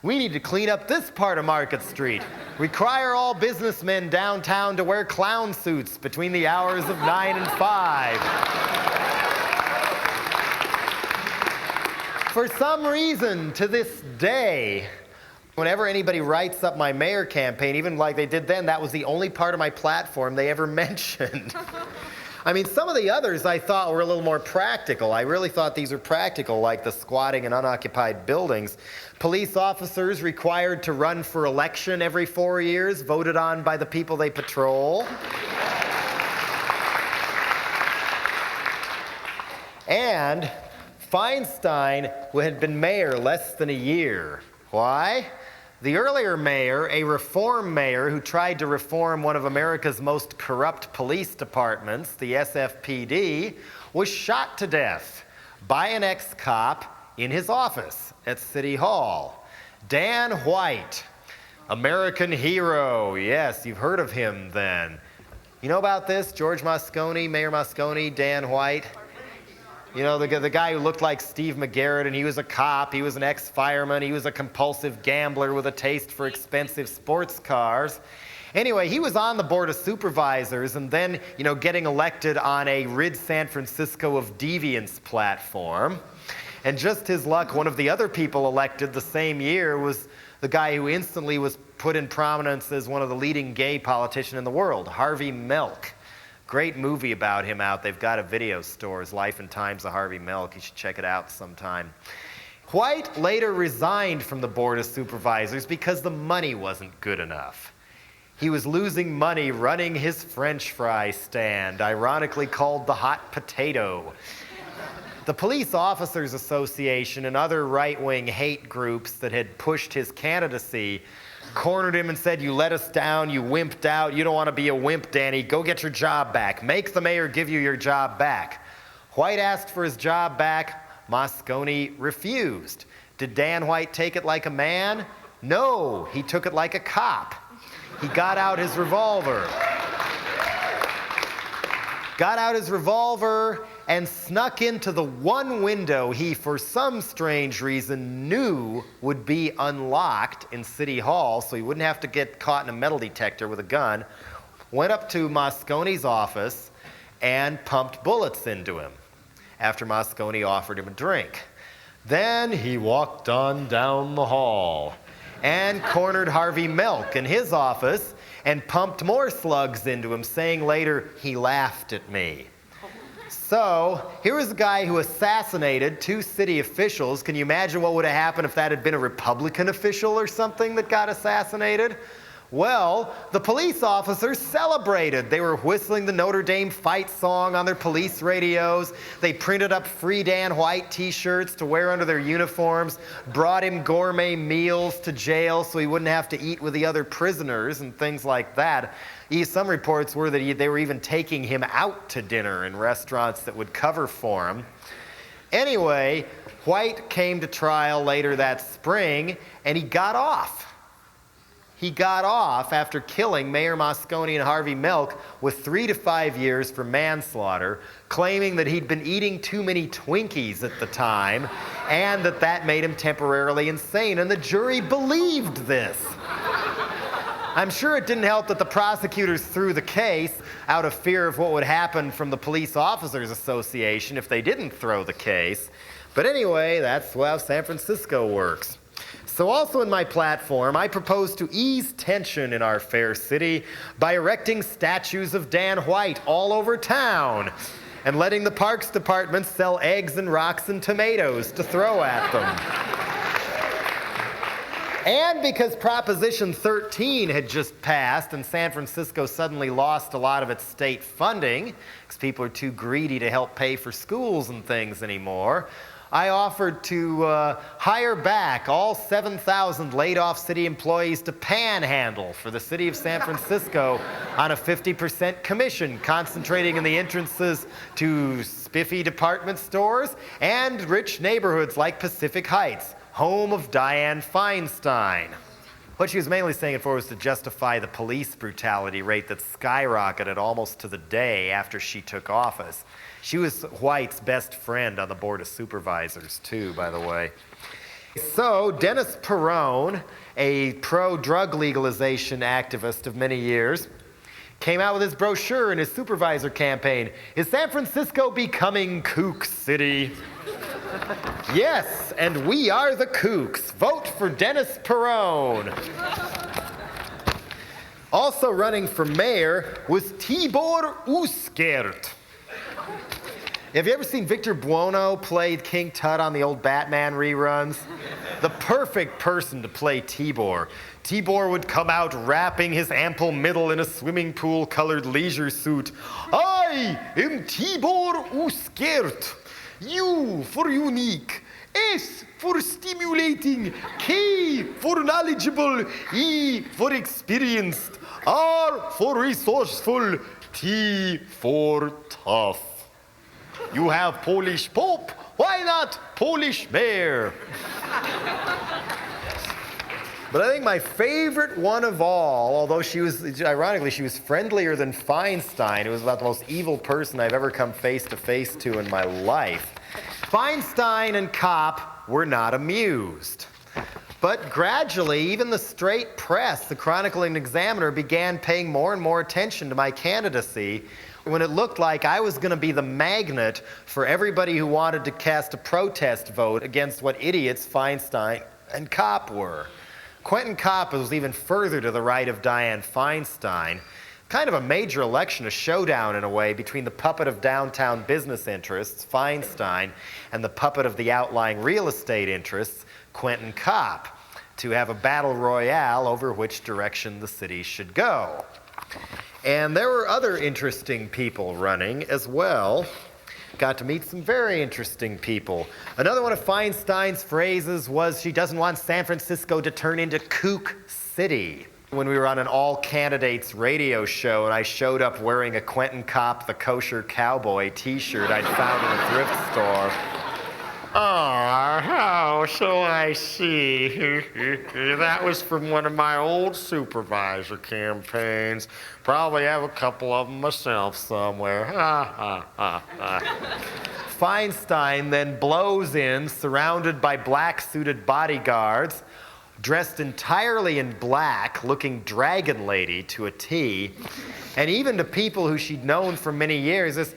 we need to clean up this part of Market Street. Require all businessmen downtown to wear clown suits between the hours of 9 and 5. For some reason, to this day, whenever anybody writes up my mayor campaign, even like they did then, that was the only part of my platform they ever mentioned. I mean, some of the others I thought were a little more practical. I really thought these were practical, like the squatting in unoccupied buildings. Police officers required to run for election every 4 years, voted on by the people they patrol. And Feinstein had been mayor less than a year. Why? The earlier mayor, a reform mayor who tried to reform one of America's most corrupt police departments, the SFPD, was shot to death by an ex-cop in his office at City Hall. Dan White, American hero. Yes, you've heard of him then. You know about this? George Moscone, Mayor Moscone, Dan White. You know, the guy who looked like Steve McGarrett, and he was a cop, he was an ex-fireman, he was a compulsive gambler with a taste for expensive sports cars. Anyway, he was on the Board of Supervisors and then, you know, getting elected on a Rid San Francisco of Deviance platform. And just his luck, one of the other people elected the same year was the guy who instantly was put in prominence as one of the leading gay politicians in the world, Harvey Milk. Great movie about him out. They've got a video store, his Life and Times of Harvey Milk. You should check it out sometime. White later resigned from the Board of Supervisors because the money wasn't good enough. He was losing money running his French fry stand, ironically called the Hot Potato. The Police Officers Association and other right-wing hate groups that had pushed his candidacy cornered him and said, "You let us down, you wimped out, you don't want to be a wimp, Danny, go get your job back. Make the mayor give you your job back." White asked for his job back. Moscone refused. Did Dan White take it like a man? No, he took it like a cop. He got out his revolver. And snuck into the one window he, for some strange reason, knew would be unlocked in City Hall so he wouldn't have to get caught in a metal detector with a gun, went up to Moscone's office and pumped bullets into him after Moscone offered him a drink. Then he walked on down the hall and cornered Harvey Milk in his office and pumped more slugs into him, saying later, "He laughed at me." So, here was a guy who assassinated 2 city officials. Can you imagine what would have happened if that had been a Republican official or something that got assassinated? Well, the police officers celebrated. They were whistling the Notre Dame fight song on their police radios. They printed up Free Dan White t-shirts to wear under their uniforms, brought him gourmet meals to jail so he wouldn't have to eat with the other prisoners and things like that. Some reports were that they were even taking him out to dinner in restaurants that would cover for him. Anyway, White came to trial later that spring, and he got off. He got off after killing Mayor Moscone and Harvey Milk with 3 to 5 years for manslaughter, claiming that he'd been eating too many Twinkies at the time and that made him temporarily insane, and the jury believed this. I'm sure it didn't help that the prosecutors threw the case out of fear of what would happen from the Police Officers Association if they didn't throw the case. But anyway, that's how San Francisco works. So also in my platform, I propose to ease tension in our fair city by erecting statues of Dan White all over town and letting the Parks Department sell eggs and rocks and tomatoes to throw at them. And because Proposition 13 had just passed and San Francisco suddenly lost a lot of its state funding because people are too greedy to help pay for schools and things anymore, I offered to hire back all 7,000 laid-off city employees to panhandle for the city of San Francisco on a 50% commission, concentrating in the entrances to spiffy department stores and rich neighborhoods like Pacific Heights, home of Dianne Feinstein. What she was mainly saying it for was to justify the police brutality rate that skyrocketed almost to the day after she took office. She was White's best friend on the Board of Supervisors, too, by the way. So, Dennis Perrone, a pro-drug legalization activist of many years, came out with his brochure in his supervisor campaign. Is San Francisco becoming Kook City? Yes, and we are the Kooks. Vote for Dennis Perrone. Also running for mayor was Tibor Uskert. Have you ever seen Victor Buono play King Tut on the old Batman reruns? The perfect person to play Tibor. Tibor would come out wrapping his ample middle in a swimming pool-colored leisure suit. I am Tibor Uskert. U for unique, S for stimulating, K for knowledgeable, E for experienced, R for resourceful, T for tough. You have Polish Pope, why not Polish Mayor? But I think my favorite one of all, although ironically, she was friendlier than Feinstein, who was about the most evil person I've ever come face to face to in my life. Feinstein and Kopp were not amused. But gradually, even the straight press, the Chronicle and Examiner, began paying more and more attention to my candidacy when it looked like I was going to be the magnet for everybody who wanted to cast a protest vote against what idiots Feinstein and Kopp were. Quentin Kopp was even further to the right of Dianne Feinstein. Kind of a major election, a showdown in a way, between the puppet of downtown business interests, Feinstein, and the puppet of the outlying real estate interests, Quentin Kopp, to have a battle royale over which direction the city should go. And there were other interesting people running as well. Got to meet some very interesting people. Another one of Feinstein's phrases was she doesn't want San Francisco to turn into Kook City. When we were on an all-candidates radio show and I showed up wearing a Quentin Kopp the Kosher Cowboy t-shirt I'd found in a thrift store. Oh, so I see. That was from one of my old supervisor campaigns. Probably have a couple of them myself somewhere. Feinstein then blows in, surrounded by black-suited bodyguards, dressed entirely in black, looking dragon lady to a T, and even to people who she'd known for many years as,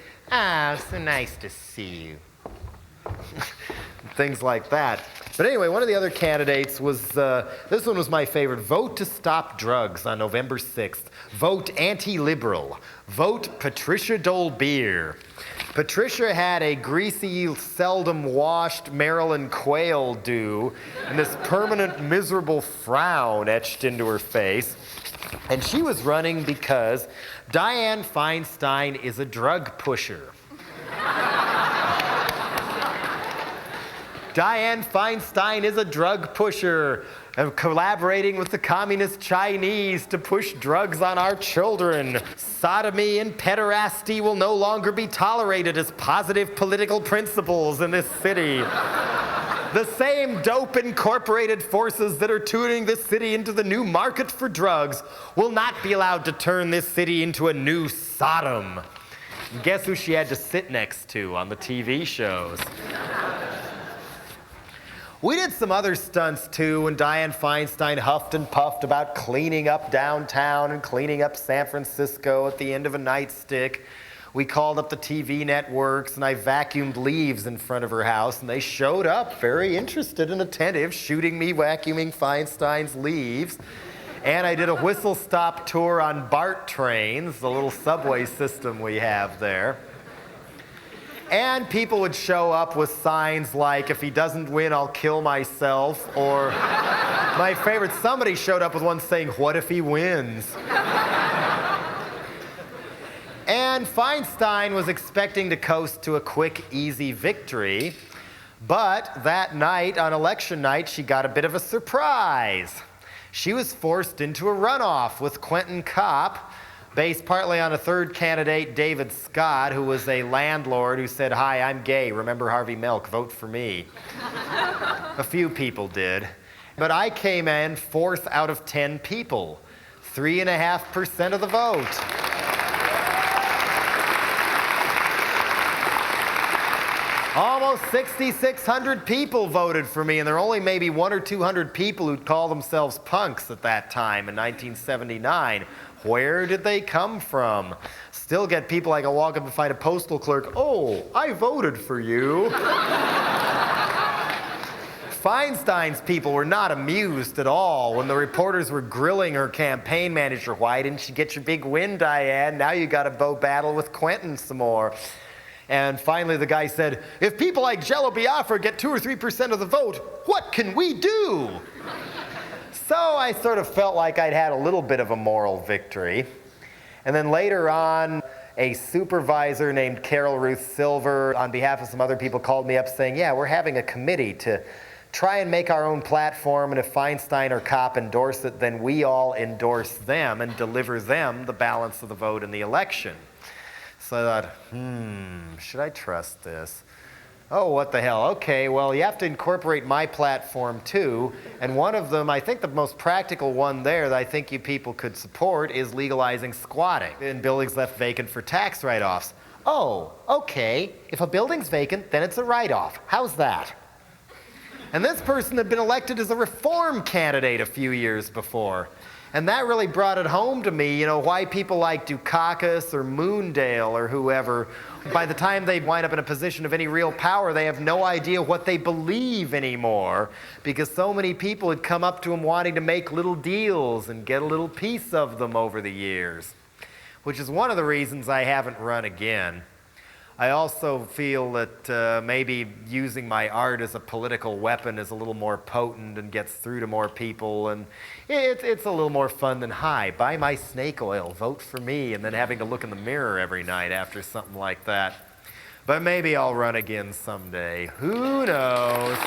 so nice to see you. Things like that. But anyway, one of the other candidates was, this one was my favorite, vote to stop drugs on November 6th. Vote anti-liberal. Vote Patricia Dole-Beer. Patricia had a greasy, seldom washed Maryland quail do and this permanent miserable frown etched into her face. And she was running because Dianne Feinstein is a drug pusher. Dianne Feinstein is a drug pusher, collaborating with the communist Chinese to push drugs on our children. Sodomy and pederasty will no longer be tolerated as positive political principles in this city. The same dope incorporated forces that are tuning this city into the new market for drugs will not be allowed to turn this city into a new Sodom. And guess who she had to sit next to on the TV shows? We did some other stunts too when Dianne Feinstein huffed and puffed about cleaning up downtown and cleaning up San Francisco at the end of a nightstick. We called up the TV networks and I vacuumed leaves in front of her house and they showed up very interested and attentive, shooting me vacuuming Feinstein's leaves. And I did a whistle-stop tour on BART trains, the little subway system we have there. And people would show up with signs like, if he doesn't win, I'll kill myself. Or my favorite, somebody showed up with one saying, what if he wins? And Feinstein was expecting to coast to a quick, easy victory. But that night, on election night, she got a bit of a surprise. She was forced into a runoff with Quentin Kopp, based partly on a third candidate, David Scott, who was a landlord who said, hi, I'm gay, remember Harvey Milk, vote for me. A few people did. But I came in 4th out of 10 people, 3.5% of the vote. Almost 6,600 people voted for me, and there were only maybe 100 or 200 people who'd call themselves punks at that time in 1979. Where did they come from? Still get people I can walk up and find a postal clerk. Oh, I voted for you. Feinstein's people were not amused at all when the reporters were grilling her campaign manager. Why didn't you get your big win, Dianne? Now you got to go battle with Quentin some more. And finally the guy said, if people like Jello Biafra get 2 or 3% of the vote, what can we do? So I sort of felt like I'd had a little bit of a moral victory. And then later on, a supervisor named Carol Ruth Silver, on behalf of some other people, called me up saying, yeah, we're having a committee to try and make our own platform, and if Feinstein or Kopp endorse it, then we all endorse them and deliver them the balance of the vote in the election. So I thought, should I trust this? Oh, what the hell? Okay, well, you have to incorporate my platform too. And one of them, I think the most practical one there that I think you people could support is legalizing squatting in buildings left vacant for tax write-offs. Oh, okay. If a building's vacant, then it's a write-off. How's that? And this person had been elected as a reform candidate a few years before. And that really brought it home to me, you know, why people like Dukakis or Moondale or whoever, by the time they wind up in a position of any real power, they have no idea what they believe anymore, because so many people had come up to them wanting to make little deals and get a little piece of them over the years, which is one of the reasons I haven't run again. I also feel that maybe using my art as a political weapon is a little more potent and gets through to more people, and it's a little more fun than, hi, buy my snake oil, vote for me, and then having to look in the mirror every night after something like that. But maybe I'll run again someday. Who knows?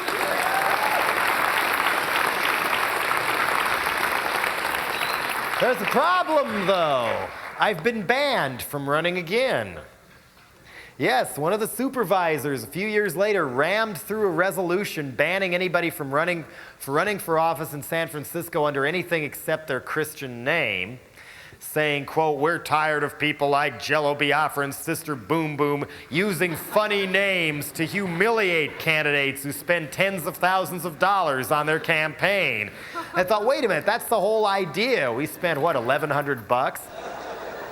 There's a problem, though. I've been banned from running again. Yes, one of the supervisors a few years later rammed through a resolution banning anybody from running for office in San Francisco under anything except their Christian name, saying, quote, "We're tired of people like Jello Biafra and Sister Boom Boom using funny names to humiliate candidates who spend tens of thousands of dollars on their campaign." I thought, wait a minute, that's the whole idea. We spent, what, $1,100?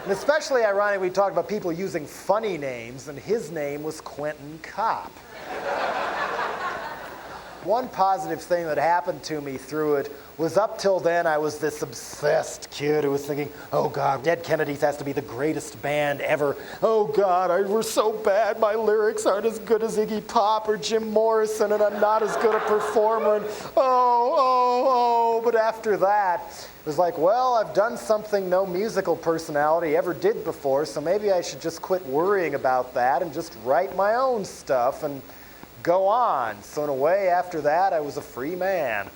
And especially ironic, we talked about people using funny names, and his name was Quentin Kopp. One positive thing that happened to me through it was up till then I was this obsessed kid who was thinking, oh God, Dead Kennedys has to be the greatest band ever. Oh God, we're so bad, my lyrics aren't as good as Iggy Pop or Jim Morrison, and I'm not as good a performer, and oh. But after that, it was like, well, I've done something no musical personality ever did before, so maybe I should just quit worrying about that and just write my own stuff and go on. So in a way, after that, I was a free man.